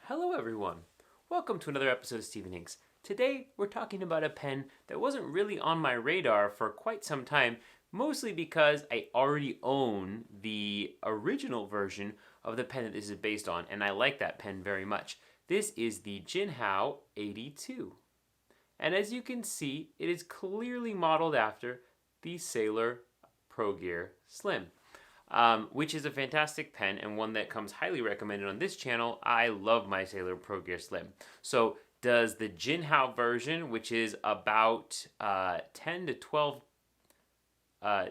Hello everyone! Welcome to another episode of Stephen Inks. Today we're talking about a pen that wasn't really on my radar for quite some time, mostly because I already own the original version of the pen that this is based on, and I like that pen very much. This is the Jinhao 82. And as you can see, it is clearly modeled after the Sailor Pro Gear Slim. Which is a fantastic pen and one that comes highly recommended on this channel. I love my Sailor Pro Gear Slim. So does the Jinhao version, which is about 10 to 12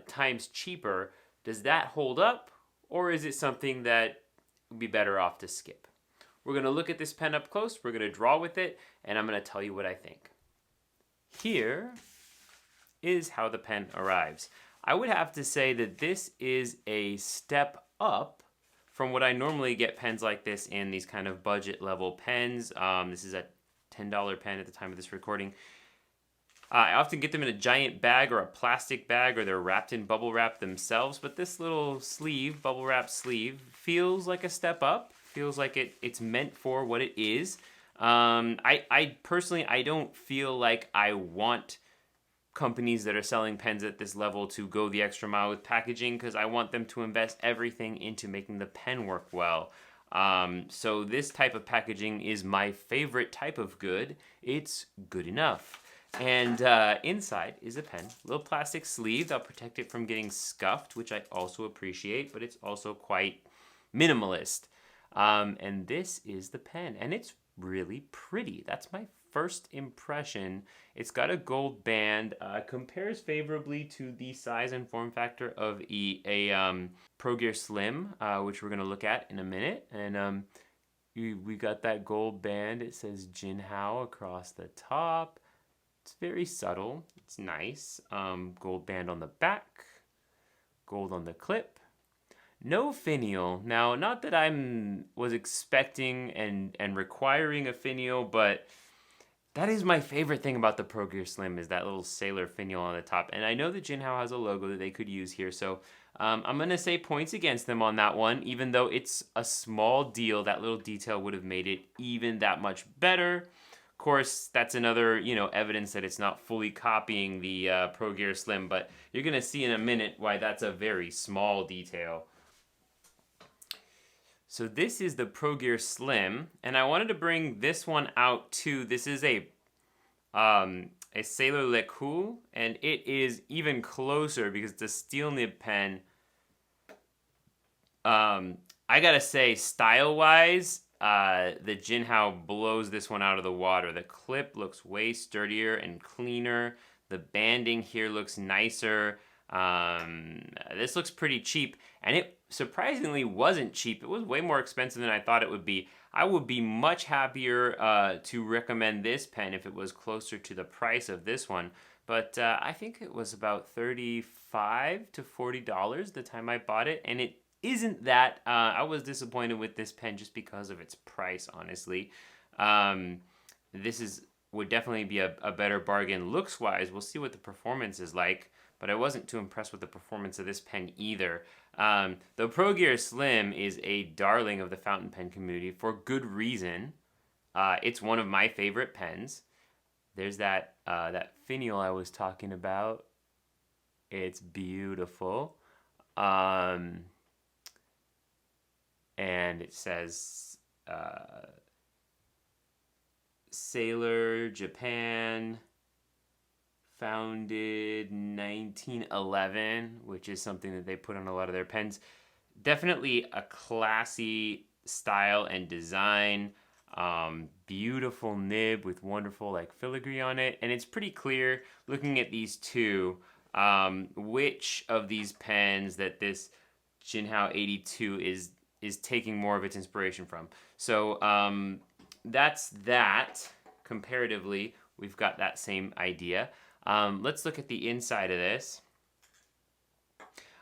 times cheaper, does that hold up? Or is it something that would be better off to skip? We're going to look at this pen up close, we're going to draw with it, and I'm going to tell you what I think. Here is how the pen arrives. I would have to say that this is a step up from what I normally get pens like this in, these kind of budget level pens. This is a $10 pen at the time of this recording. I often get them in a giant bag or a plastic bag, or they're wrapped in bubble wrap themselves, but this little sleeve, bubble wrap sleeve, feels like a step up, feels like it's meant for what it is. I personally, I don't feel like I want companies that are selling pens at this level to go the extra mile with packaging, because I want them to invest everything into making the pen work well. So this type of packaging is my favorite type of good. It's good enough. And inside is a pen, little plastic sleeve that'll protect it from getting scuffed, which I also appreciate, but it's also quite minimalist. And this is the pen, and it's really pretty. That's my first impression. It's got a gold band, compares favorably to the size and form factor of a Pro Gear Slim, which we're going to look at in a minute. And we got that gold band. It says Jinhao across the top. It's very subtle. It's nice. Gold band on the back. Gold on the clip. No finial. Now, not that was expecting and requiring a finial, but that is my favorite thing about the Pro Gear Slim, is that little sailor finial on the top. And I know that Jinhao has a logo that they could use here, so I'm going to say points against them on that one. Even though it's a small deal, that little detail would have made it even that much better. Of course, that's another, evidence that it's not fully copying the Pro Gear Slim, but you're going to see in a minute why that's a very small detail. So this is the Pro Gear Slim, and I wanted to bring this one out too. This is a Sailor Le Cool, and it is even closer because the steel nib pen, I gotta say, style-wise, the Jinhao blows this one out of the water. The clip looks way sturdier and cleaner. The banding here looks nicer. This looks pretty cheap, and it surprisingly wasn't cheap. It was way more expensive than I thought it would be. I would be much happier to recommend this pen if it was closer to the price of this one, but I think it was about $35 to $40 the time I bought it, and it isn't that. I was disappointed with this pen just because of its price, honestly. This would definitely be a better bargain looks-wise. We'll see what the performance is like, but I wasn't too impressed with the performance of this pen either. The Pro Gear Slim is a darling of the fountain pen community for good reason. It's one of my favorite pens. There's that finial I was talking about. It's beautiful. And it says Sailor Japan, founded 1911, which is something that they put on a lot of their pens. Definitely a classy style and design. Beautiful nib with wonderful filigree on it, and it's pretty clear looking at these two which of these pens that this Jinhao 82 is taking more of its inspiration from. So that's that. Comparatively, we've got that same idea. Let's look at the inside of this.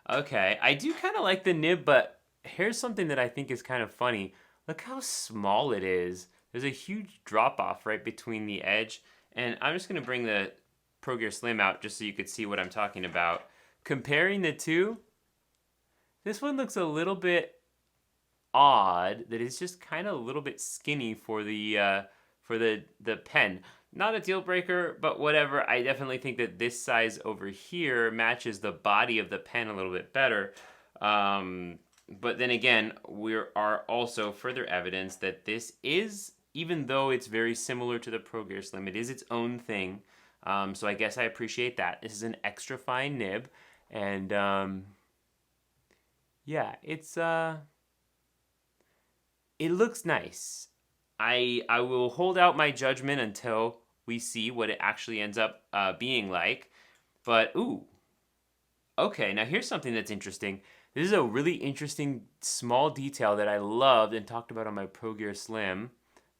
Okay, I do kind of like the nib, but here's something that I think is kind of funny. Look how small it is. There's a huge drop-off right between the edge, and I'm just going to bring the Pro Gear Slim out just so you could see what I'm talking about. Comparing the two, this one looks a little bit odd that it's just kind of a little bit skinny for the pen. Not a deal breaker, but whatever. I definitely think that this size over here matches the body of the pen a little bit better. But then again, we are also further evidence that this is, even though it's very similar to the Pro Gear Slim, it is its own thing. So I guess I appreciate that. This is an extra fine nib, and yeah, it looks nice. I will hold out my judgment until we see what it actually ends up being like. But ooh, okay. Now here's something that's interesting. This is a really interesting small detail that I loved and talked about on my Pro Gear Slim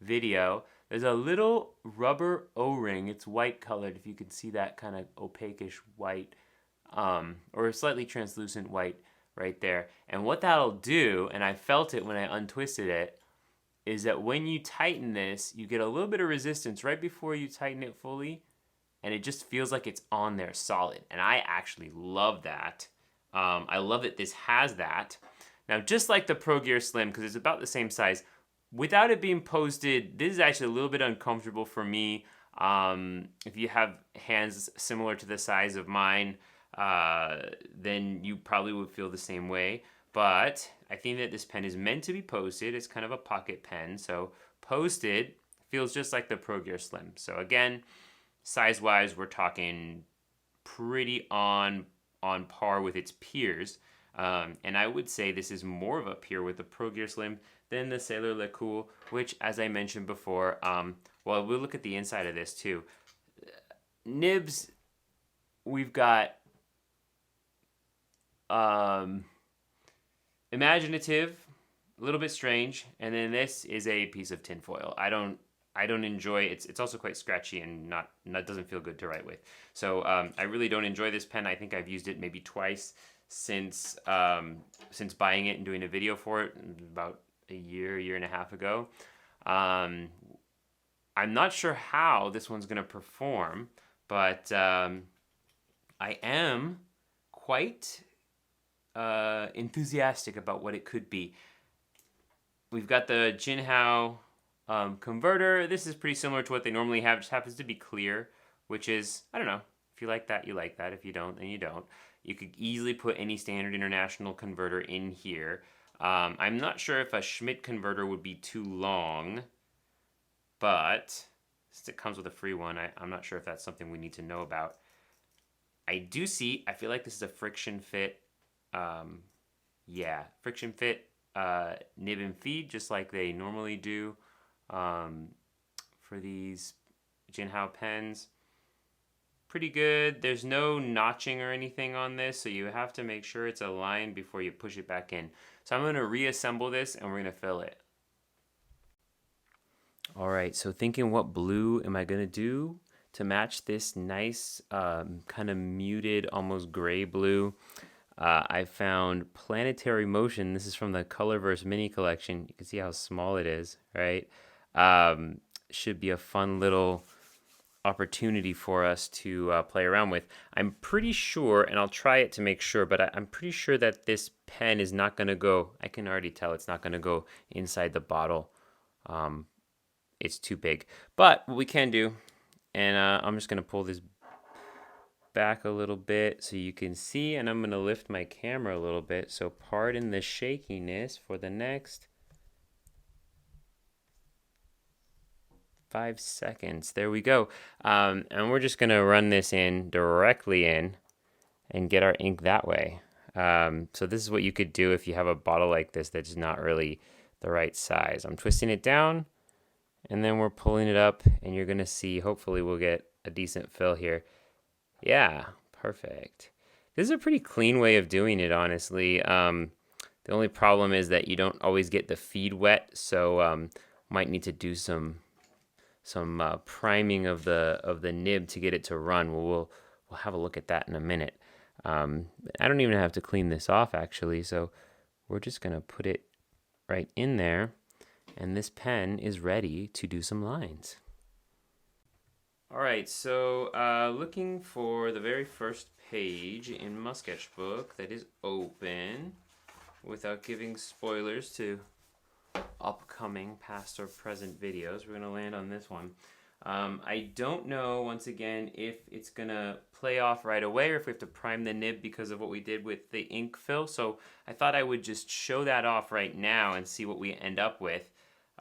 video. There's a little rubber O-ring. It's white colored, if you can see that kind of opaque-ish white, or a slightly translucent white right there. And what that'll do, and I felt it when I untwisted it, is that when you tighten this, you get a little bit of resistance right before you tighten it fully, and it just feels like it's on there solid. And I actually love that. I love that this has that. Now, just like the Pro Gear Slim, because it's about the same size, without it being posted, this is actually a little bit uncomfortable for me. If you have hands similar to the size of mine, then you probably would feel the same way. But I think that this pen is meant to be posted. It's kind of a pocket pen, so posted feels just like the Pro Gear Slim. So again, size-wise, we're talking pretty on par with its peers. And I would say this is more of a peer with the Pro Gear Slim than the Sailor Le Cool, which, as I mentioned before, well, we'll look at the inside of this too. Nibs, we've got imaginative, a little bit strange, and then this is a piece of tinfoil. I don't enjoy it. It's also quite scratchy and not doesn't feel good to write with. So I really don't enjoy this pen. I think I've used it maybe twice since buying it and doing a video for it about a year and a half ago. I'm not sure how this one's going to perform, but I am quite enthusiastic about what it could be. We've got the Jinhao converter. This is pretty similar to what they normally have, just happens to be clear, which is, I don't know, if you like that, you like that. If you don't, then you don't. You could easily put any standard international converter in here. I'm not sure if a Schmidt converter would be too long, but since it comes with a free one, I'm not sure if that's something we need to know about. I feel like this is a friction fit, friction fit nib and feed, just like they normally do for these Jinhao pens. Pretty good. There's no notching or anything on this, so you have to make sure it's aligned before you push it back in. So I'm going to reassemble this and we're going to fill it. All right, so thinking what blue am I going to do to match this nice kind of muted, almost gray blue. I found Planetary Motion. This is from the Colorverse Mini collection. You can see how small it is, right? Should be a fun little opportunity for us to play around with. I'm pretty sure, and I'll try it to make sure, but I'm pretty sure that this pen is not going to go, I can already tell it's not going to go inside the bottle. It's too big. But what we can do, and I'm just going to pull this back a little bit so you can see, and I'm going to lift my camera a little bit, so pardon the shakiness for the next 5 seconds. There we go. And we're just going to run this directly in and get our ink that way. So this is what you could do if you have a bottle like this that's not really the right size. I'm twisting it down and then we're pulling it up, and you're going to see, hopefully we'll get a decent fill here. Yeah, perfect. This is a pretty clean way of doing it, honestly. The only problem is that you don't always get the feed wet, so might need to do some priming of the nib to get it to run. We'll have a look at that in a minute. I don't even have to clean this off, actually, so we're just going to put it right in there, and this pen is ready to do some lines. All right, so looking for the very first page in my sketchbook that is open, without giving spoilers to upcoming past or present videos. We're going to land on this one. I don't know, once again, if it's going to play off right away or if we have to prime the nib because of what we did with the ink fill. So I thought I would just show that off right now and see what we end up with.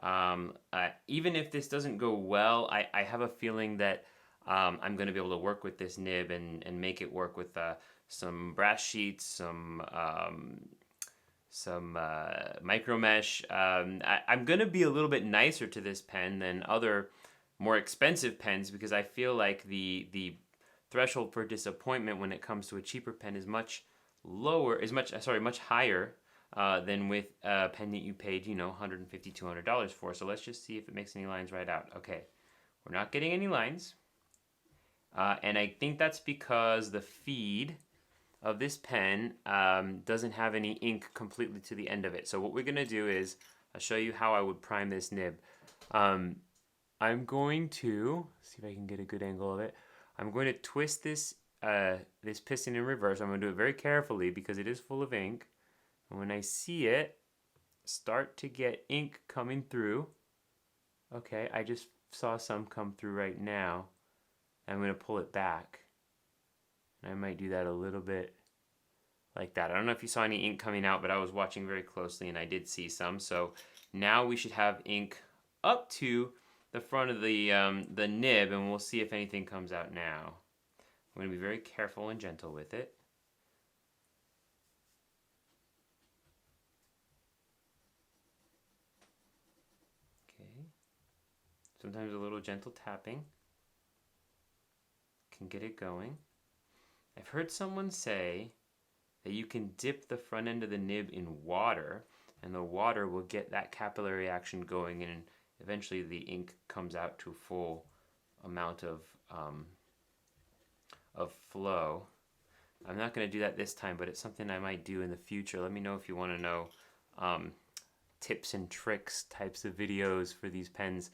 Even if this doesn't go well, I have a feeling that I'm going to be able to work with this nib and make it work with some brass sheets, some micro mesh. I'm going to be a little bit nicer to this pen than other more expensive pens because I feel like the threshold for disappointment when it comes to a cheaper pen is much higher than with a pen that you paid, $150, $200 for. So let's just see if it makes any lines right out. Okay, we're not getting any lines. And I think that's because the feed of this pen doesn't have any ink completely to the end of it. So what we're going to do is I'll show you how I would prime this nib. I'm going to see if I can get a good angle of it. I'm going to twist this this piston in reverse. I'm going to do it very carefully because it is full of ink. And when I see it start to get ink coming through, okay, I just saw some come through right now. I'm going to pull it back. And I might do that a little bit like that. I don't know if you saw any ink coming out, but I was watching very closely and I did see some. So now we should have ink up to the front of the nib, and we'll see if anything comes out now. I'm going to be very careful and gentle with it. Okay. Sometimes a little gentle tapping can get it going. I've heard someone say that you can dip the front end of the nib in water, and the water will get that capillary action going, and eventually the ink comes out to full amount of flow. I'm not going to do that this time, but it's something I might do in the future. Let me know if you want to know tips and tricks types of videos for these pens.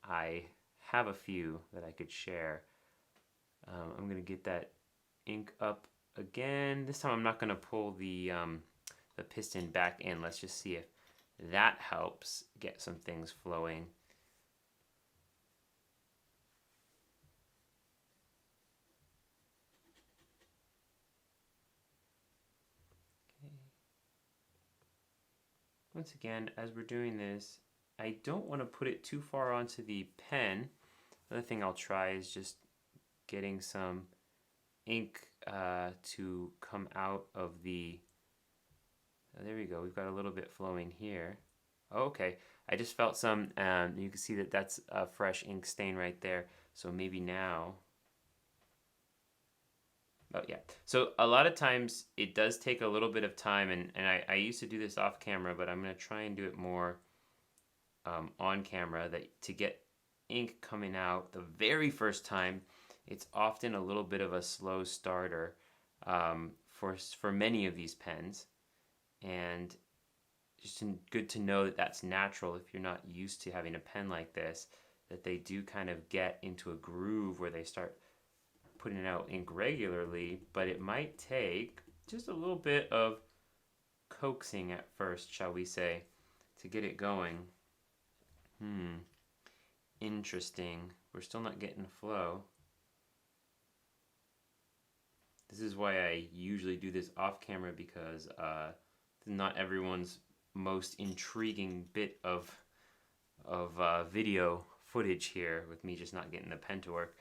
I have a few that I could share. I'm going to get that ink up again. This time I'm not going to pull the piston back in. Let's just see if that helps get some things flowing. Okay. Once again, as we're doing this, I don't want to put it too far onto the pen. Another thing I'll try is just getting some ink to come out of the... Oh, there we go. We've got a little bit flowing here. Oh, okay. I just felt some, you can see that that's a fresh ink stain right there. So maybe now... Oh, yeah. So a lot of times it does take a little bit of time, and I used to do this off camera, but I'm going to try and do it more on camera, that to get ink coming out the very first time, it's often a little bit of a slow starter for many of these pens, and just good to know that that's natural if you're not used to having a pen like this, that they do kind of get into a groove where they start putting out ink regularly, but it might take just a little bit of coaxing at first, shall we say, to get it going. Interesting. We're still not getting flow. This is why I usually do this off camera, because not everyone's most intriguing bit of video footage here, with me just not getting the pen to work.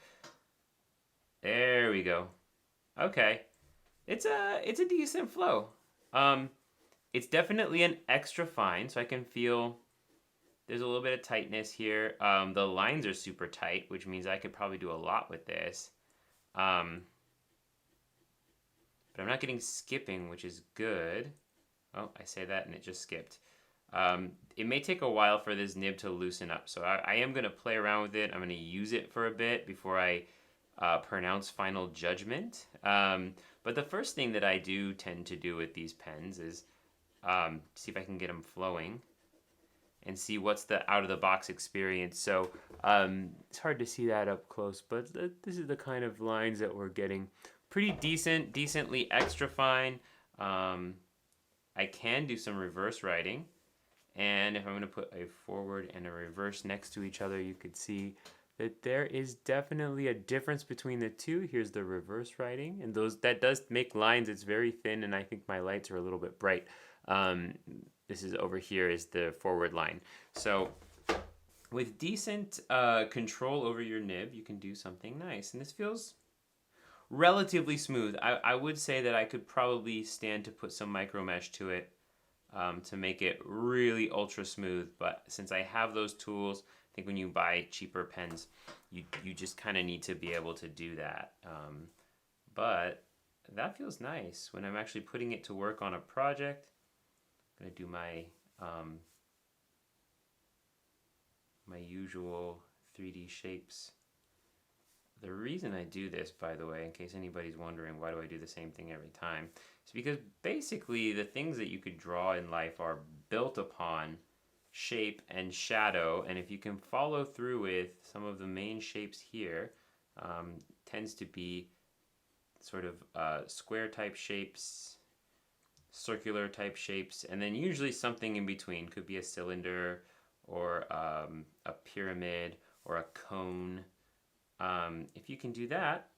There we go. Okay, it's a decent flow. It's definitely an extra fine, so I can feel there's a little bit of tightness here. The lines are super tight, which means I could probably do a lot with this. But I'm not getting skipping, which is good. Oh, I say that and it just skipped. It may take a while for this nib to loosen up, so I am going to play around with it. I'm going to use it for a bit before I pronounce final judgment. But the first thing that I do tend to do with these pens is see if I can get them flowing and see what's the out-of-the-box experience. So it's hard to see that up close, but this is the kind of lines that we're getting. Pretty decently extra fine. I can do some reverse writing, And if I'm going to put a forward and a reverse next to each other, you could see that there is definitely a difference between the two. Here's the reverse writing, and that does make lines. It's very thin, and I think my lights are a little bit bright. This is over here is the forward line. So with decent control over your nib, you can do something nice. And this feels relatively smooth. I would say that I could probably stand to put some micro mesh to it to make it really ultra smooth. But since I have those tools, I think when you buy cheaper pens, you just kind of need to be able to do that. But that feels nice when I'm actually putting it to work on a project. I'm going to do my my usual 3D shapes. The reason I do this, by the way, in case anybody's wondering why do I do the same thing every time, is because basically the things that you could draw in life are built upon shape and shadow, and if you can follow through with some of the main shapes here, tends to be sort of square type shapes, circular type shapes, and then usually something in between. Could be a cylinder or a pyramid or a cone. If you can do that,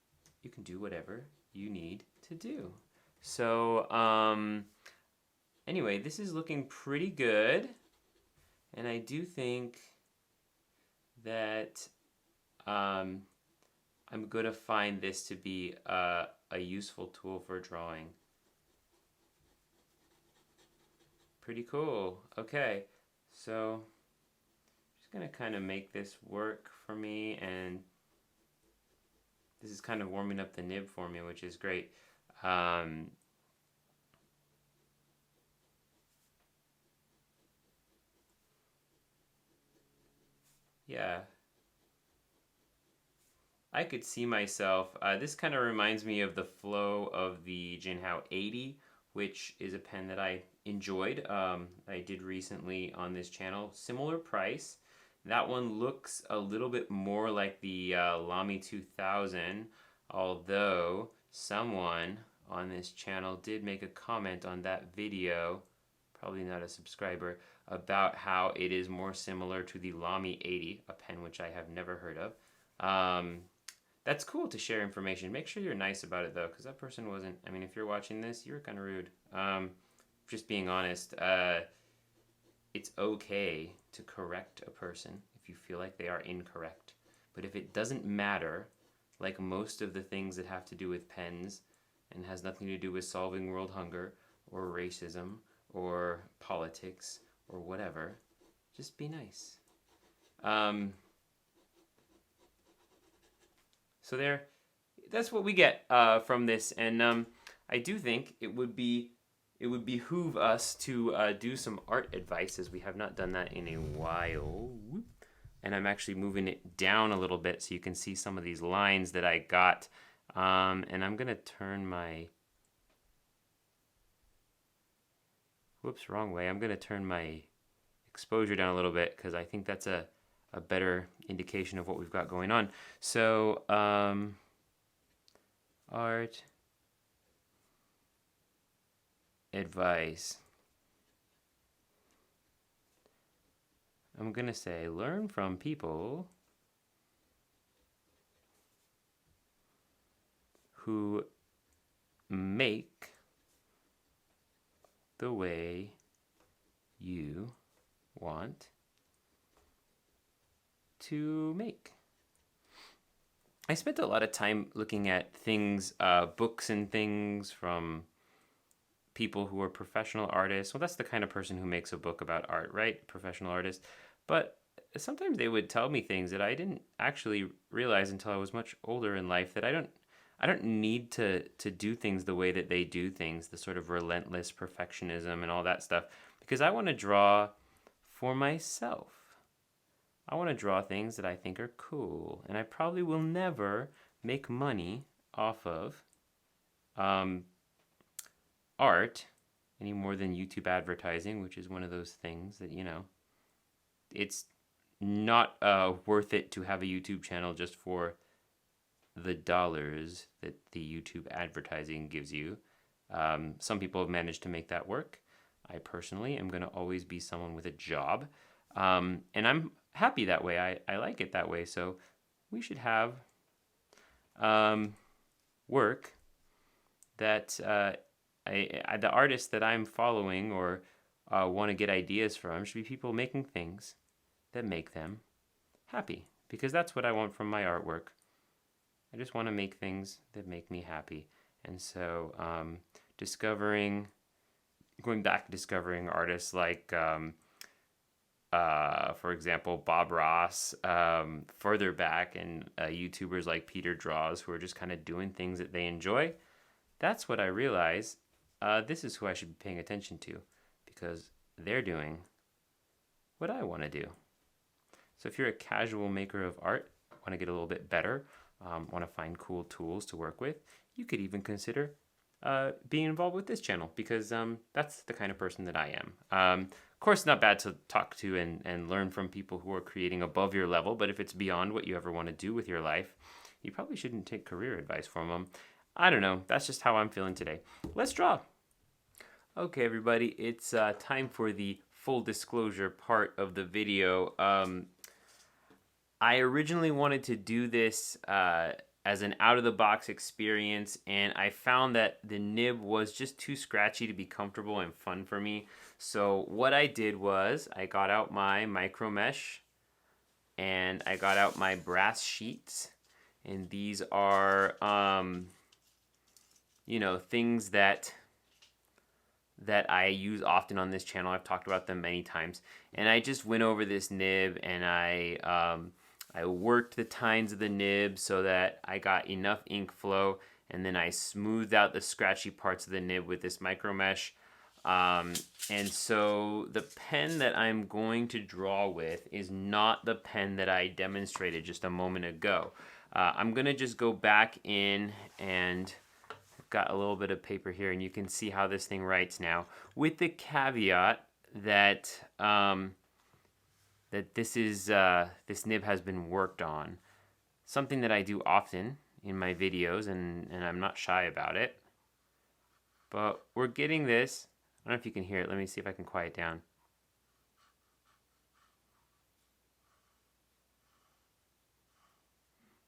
you can do whatever you need to do. So anyway, this is looking pretty good, and I do think that I'm going to find this to be a useful tool for drawing. Pretty cool. Okay, so I'm just going to kind of make this work for me, and this is kind of warming up the nib for me, which is great. Yeah. I could see myself, this kind of reminds me of the flow of the Jinhao 80, which is a pen that I enjoyed. I did recently on this channel. Similar price. That one looks a little bit more like the Lamy 2000, although someone on this channel did make a comment on that video, probably not a subscriber, about how it is more similar to the Lamy 80, a pen which I have never heard of. That's cool to share information. Make sure you're nice about it, though, because that person wasn't. I mean, if you're watching this, you were kind of rude. Just being honest. It's okay to correct a person if you feel like they are incorrect. But if it doesn't matter, like most of the things that have to do with pens and has nothing to do with solving world hunger or racism or politics or whatever, just be nice. So that's what we get from this, and I do think it would behoove us to do some art advice, as we have not done that in a while. And I'm actually moving it down a little bit so you can see some of these lines that I got. And I'm gonna turn my, whoops, wrong way. I'm gonna turn my exposure down a little bit because I think that's a better indication of what we've got going on. So, art advice. I'm gonna say learn from people who make the way you want to make. I spent a lot of time looking at things, books and things from people who are professional artists. Well, that's the kind of person who makes a book about art, right? Professional artist. But sometimes they would tell me things that I didn't actually realize until I was much older in life, that I don't need to do things the way that they do things, the sort of relentless perfectionism and all that stuff, because I want to draw for myself. I want to draw things that I think are cool, and I probably will never make money off of art any more than YouTube advertising, which is one of those things that, it's not worth it to have a YouTube channel just for the dollars that the YouTube advertising gives you. Some people have managed to make that work. I personally am going to always be someone with a job. And I'm happy that way. I like it that way. So we should have work that the artists that I'm following or want to get ideas from should be people making things that make them happy, because that's what I want from my artwork. I just want to make things that make me happy. And so discovering artists like, for example, Bob Ross, further back, and YouTubers like Peter Draws, who are just kind of doing things that they enjoy. That's what I realize. This is who I should be paying attention to, because they're doing what I want to do. So if you're a casual maker of art, want to get a little bit better, want to find cool tools to work with, you could even consider being involved with this channel, because that's the kind of person that I am. Of course, not bad to talk to and learn from people who are creating above your level, but if it's beyond what you ever want to do with your life, you probably shouldn't take career advice from them. I don't know. That's just how I'm feeling today. Let's draw. Okay, everybody, it's time for the full disclosure part of the video. I originally wanted to do this as an out-of-the-box experience, and I found that the nib was just too scratchy to be comfortable and fun for me. So what I did was I got out my micro mesh and I got out my brass sheets, and these are things that I use often on this channel. I've talked about them many times, and I just went over this nib and I worked the tines of the nib so that I got enough ink flow, and then I smoothed out the scratchy parts of the nib with this micro mesh. And so the pen that I'm going to draw with is not the pen that I demonstrated just a moment ago. I'm going to just go back in, and I've got a little bit of paper here, and you can see how this thing writes now, with the caveat that this nib has been worked on. Something that I do often in my videos, and I'm not shy about it. But we're getting this. I don't know if you can hear it. Let me see if I can quiet down.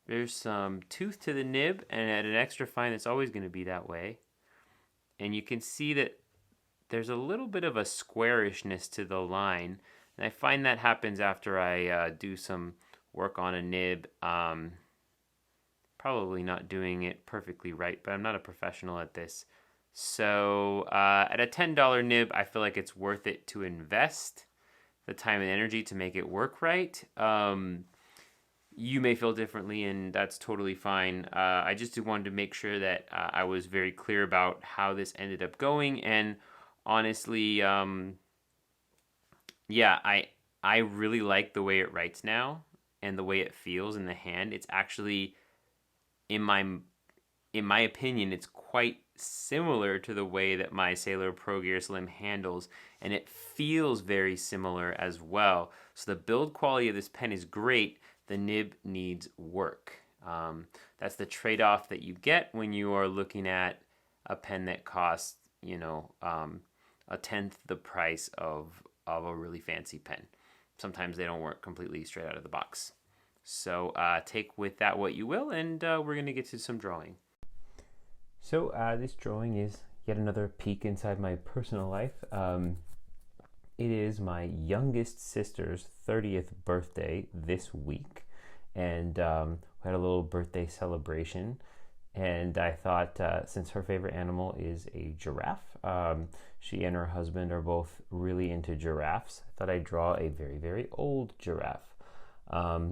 There's some tooth to the nib, and at an extra fine, it's always going to be that way. And you can see that there's a little bit of a squarishness to the line. And I find that happens after I do some work on a nib. Probably not doing it perfectly right, but I'm not a professional at this. So at a $10 nib, I feel like it's worth it to invest the time and energy to make it work right. You may feel differently, and that's totally fine. I just wanted to make sure that I was very clear about how this ended up going. And honestly, yeah, I really like the way it writes now and the way it feels in the hand. It's actually, in my opinion, it's quite similar to the way that my Sailor Pro Gear Slim handles, and it feels very similar as well. So the build quality of this pen is great. The nib needs work. That's the trade-off that you get when you are looking at a pen that costs, a tenth the price of a really fancy pen. Sometimes they don't work completely straight out of the box. So take with that what you will, and we're going to get to some drawing. So this drawing is yet another peek inside my personal life. It is my youngest sister's 30th birthday this week, and we had a little birthday celebration. And I thought, since her favorite animal is a giraffe, she and her husband are both really into giraffes, I thought I'd draw a very, very old giraffe.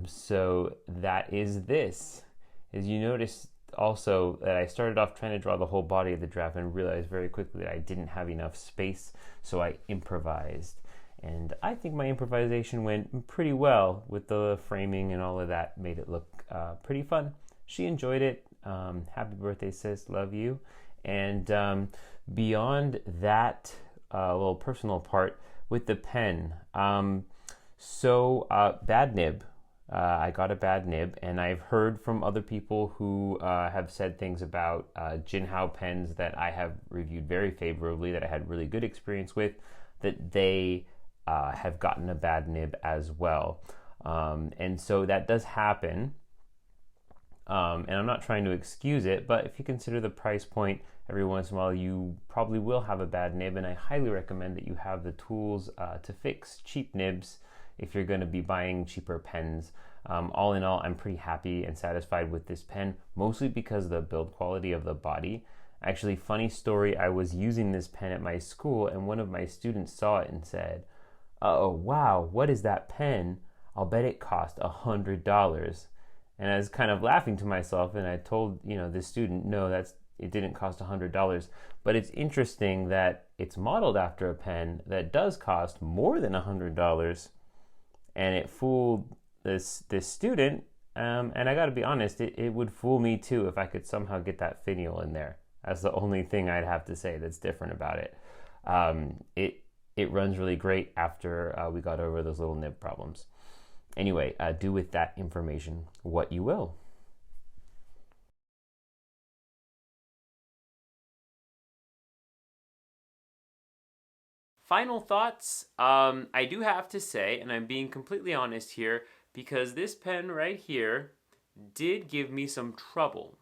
So that is this. As you notice also that I started off trying to draw the whole body of the giraffe and realized very quickly that I didn't have enough space, so I improvised. And I think my improvisation went pretty well with the framing, and all of that made it look pretty fun. She enjoyed it. Happy birthday, sis. Love you. And beyond that little personal part with the pen, bad nib. I got a bad nib, and I've heard from other people who have said things about Jinhao pens that I have reviewed very favorably, that I had really good experience with, that they have gotten a bad nib as well. And so that does happen. And I'm not trying to excuse it, but if you consider the price point, every once in a while you probably will have a bad nib, and I highly recommend that you have the tools to fix cheap nibs if you're going to be buying cheaper pens. All in all, I'm pretty happy and satisfied with this pen, mostly because of the build quality of the body. Actually, funny story, I was using this pen at my school, and one of my students saw it and said, "Oh, wow, what is that pen? I'll bet it cost $100. And I was kind of laughing to myself, and I told this student, no, it didn't cost $100. But it's interesting that it's modeled after a pen that does cost more than $100, and it fooled this student. And I got to be honest, it would fool me too if I could somehow get that finial in there. That's the only thing I'd have to say that's different about it. It runs really great after we got over those little nib problems. Anyway, do with that information what you will. Final thoughts. I do have to say, and I'm being completely honest here, because this pen right here did give me some trouble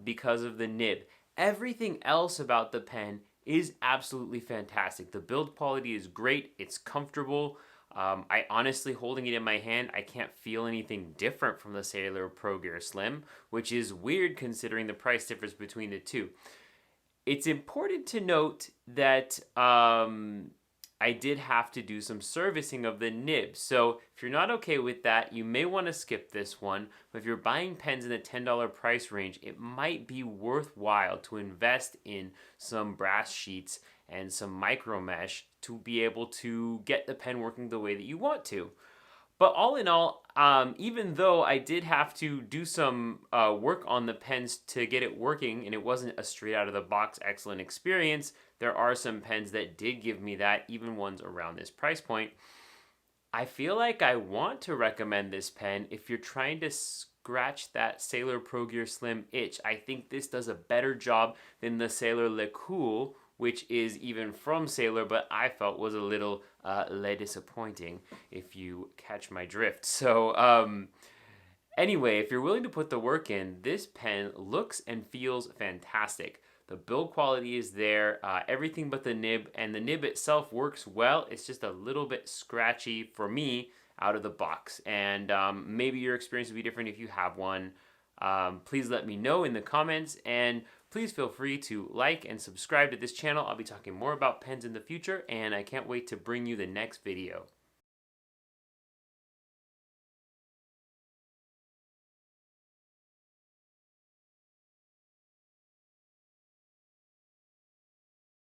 because of the nib. Everything else about the pen is absolutely fantastic. The build quality is great. It's comfortable. I honestly, holding it in my hand, I can't feel anything different from the Sailor Pro Gear Slim, which is weird considering the price difference between the two. It's important to note that I did have to do some servicing of the nib. So if you're not okay with that, you may want to skip this one. But if you're buying pens in the $10 price range, it might be worthwhile to invest in some brass sheets and some micro mesh to be able to get the pen working the way that you want to. But all in all, even though I did have to do some work on the pens to get it working, and it wasn't a straight out of the box excellent experience, there are some pens that did give me that, even ones around this price point. I feel like I want to recommend this pen if you're trying to scratch that Sailor Pro Gear Slim itch. I think this does a better job than the Sailor Le Cool, which is even from Sailor, but I felt was a little disappointing, if you catch my drift. So anyway, if you're willing to put the work in, this pen looks and feels fantastic. The build quality is there, everything but the nib, and the nib itself works well. It's just a little bit scratchy for me out of the box, and maybe your experience will be different if you have one. Please let me know in the comments, and please feel free to like and subscribe to this channel. I'll be talking more about pens in the future, and I can't wait to bring you the next video.